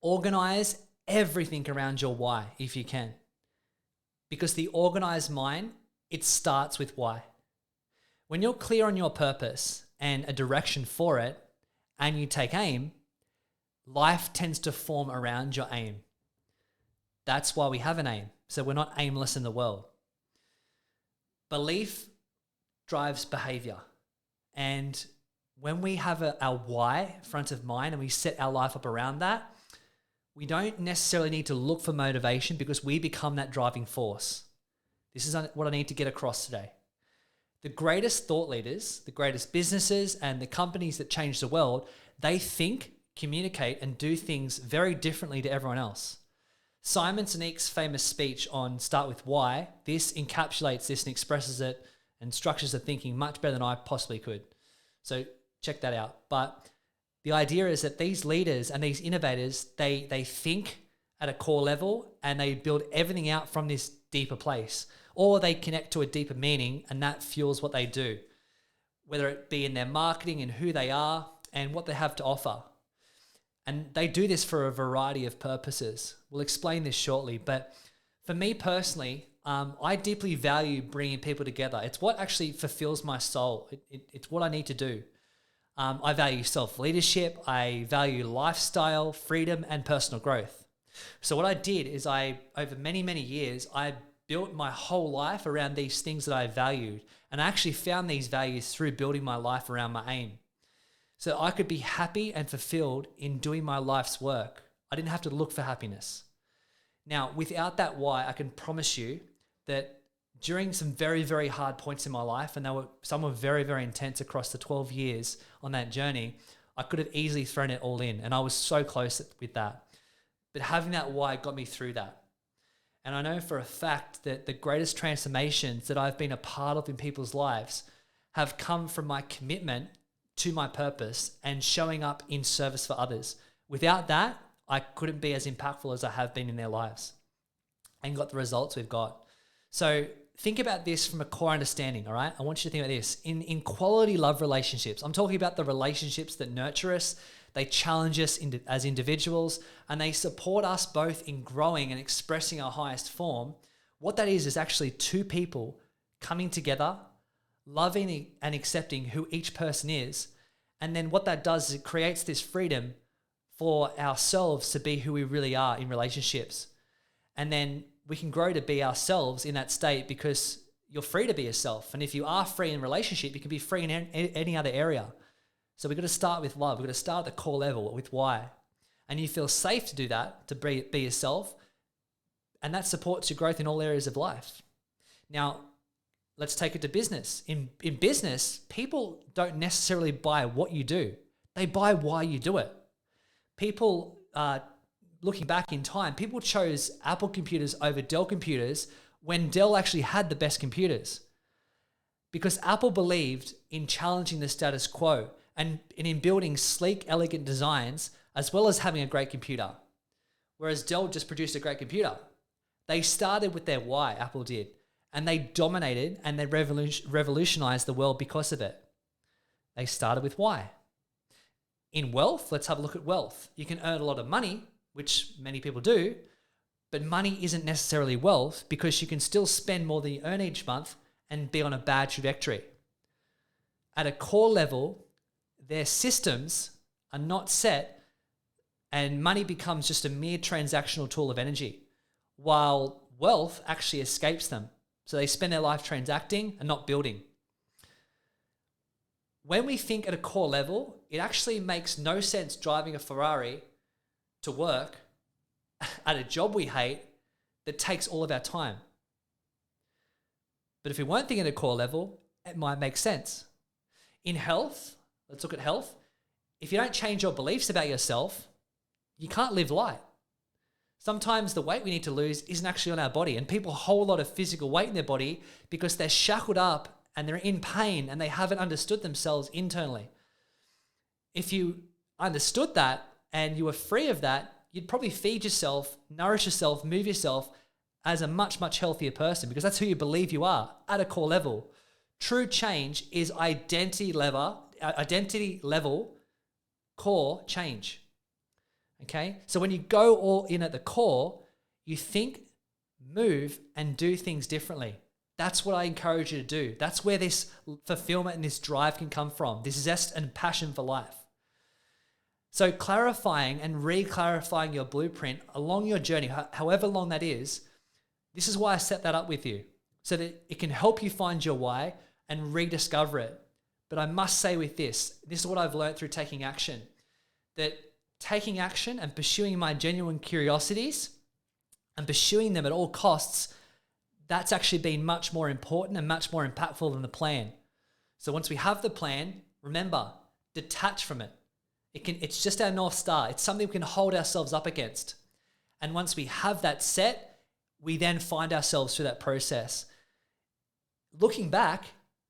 Organize everything around your why if you can. Because the organized mind, it starts with why. When you're clear on your purpose and a direction for it, and you take aim, life tends to form around your aim. That's why we have an aim. So we're not aimless in the world. Belief drives behavior. And when we have our why front of mind and we set our life up around that, we don't necessarily need to look for motivation because we become that driving force. This is what I need to get across today. The greatest thought leaders, the greatest businesses, and the companies that change the world, they think, communicate, and do things very differently to everyone else. Simon Sinek's famous speech on Start With Why, this encapsulates this and expresses it and structures the thinking much better than I possibly could. So check that out. But the idea is that these leaders and these innovators, they think at a core level and they build everything out from this deeper place, or they connect to a deeper meaning and that fuels what they do, whether it be in their marketing and who they are and what they have to offer. And they do this for a variety of purposes. We'll explain this shortly, but for me personally, I deeply value bringing people together. It's what actually fulfills my soul. It's what I need to do. I value self-leadership, I value lifestyle, freedom, and personal growth. So what I did is over many, many years, I built my whole life around these things that I valued. And I actually found these values through building my life around my aim. So I could be happy and fulfilled in doing my life's work. I didn't have to look for happiness. Now, without that why, I can promise you that during some very, very hard points in my life, and some were very, very intense across the 12 years on that journey, I could have easily thrown it all in, and I was so close with that. But having that why got me through that. And I know for a fact that the greatest transformations that I've been a part of in people's lives have come from my commitment to my purpose and showing up in service for others. Without that, I couldn't be as impactful as I have been in their lives and got the results we've got. So think about this from a core understanding, all right? I want you to think about this. In quality love relationships, I'm talking about the relationships that nurture us, they challenge us as individuals, and they support us both in growing and expressing our highest form. What that is actually two people coming together, loving and accepting who each person is. And then what that does is it creates this freedom for ourselves to be who we really are in relationships. And then we can grow to be ourselves in that state because you're free to be yourself. And if you are free in relationship, you can be free in any other area. So we've got to start with love. We've got to start at the core level with why. And you feel safe to do that, to be yourself. And that supports your growth in all areas of life. Now, let's take it to business. In business, people don't necessarily buy what you do. They buy why you do it. People, looking back in time, people chose Apple computers over Dell computers when Dell actually had the best computers. Because Apple believed in challenging the status quo and in building sleek, elegant designs, as well as having a great computer. Whereas Dell just produced a great computer. They started with their why, Apple did. And they dominated and they revolutionized the world because of it. They started with why. In wealth, let's have a look at wealth. You can earn a lot of money, which many people do, but money isn't necessarily wealth because you can still spend more than you earn each month and be on a bad trajectory. At a core level, their systems are not set and money becomes just a mere transactional tool of energy, while wealth actually escapes them. So they spend their life transacting and not building. When we think at a core level, it actually makes no sense driving a Ferrari to work at a job we hate that takes all of our time. But if we weren't thinking at a core level, it might make sense. In health, let's look at health. If you don't change your beliefs about yourself, you can't live light. Sometimes the weight we need to lose isn't actually on our body, and people hold a lot of physical weight in their body because they're shackled up and they're in pain and they haven't understood themselves internally. If you understood that and you were free of that, you'd probably feed yourself, nourish yourself, move yourself as a much, much healthier person because that's who you believe you are at a core level. True change is identity level core change. Okay. So when you go all in at the core, you think, move, and do things differently. That's what I encourage you to do. That's where this fulfillment and this drive can come from. This zest and passion for life. So clarifying and re-clarifying your blueprint along your journey, however long that is, this is why I set that up with you, so that it can help you find your why and rediscover it. But I must say with this is what I've learned through taking action, that taking action and pursuing my genuine curiosities and pursuing them at all costs, that's actually been much more important and much more impactful than the plan. So once we have the plan, remember, detach from it. It's just our North Star. It's something we can hold ourselves up against. And once we have that set, we then find ourselves through that process. Looking back,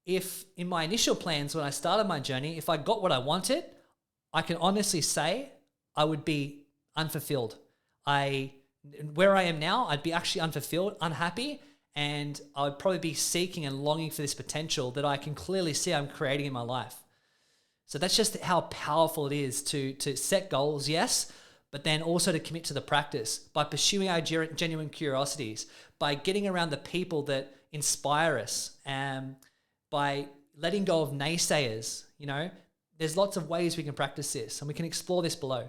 if in my initial plans when I started my journey, if I got what I wanted, I can honestly say I would be unfulfilled. Where I am now, I'd be actually unfulfilled, unhappy, and I would probably be seeking and longing for this potential that I can clearly see I'm creating in my life. So that's just how powerful it is to set goals, yes, but then also to commit to the practice by pursuing our genuine curiosities, by getting around the people that inspire us, by letting go of naysayers. There's lots of ways we can practice this, and we can explore this below.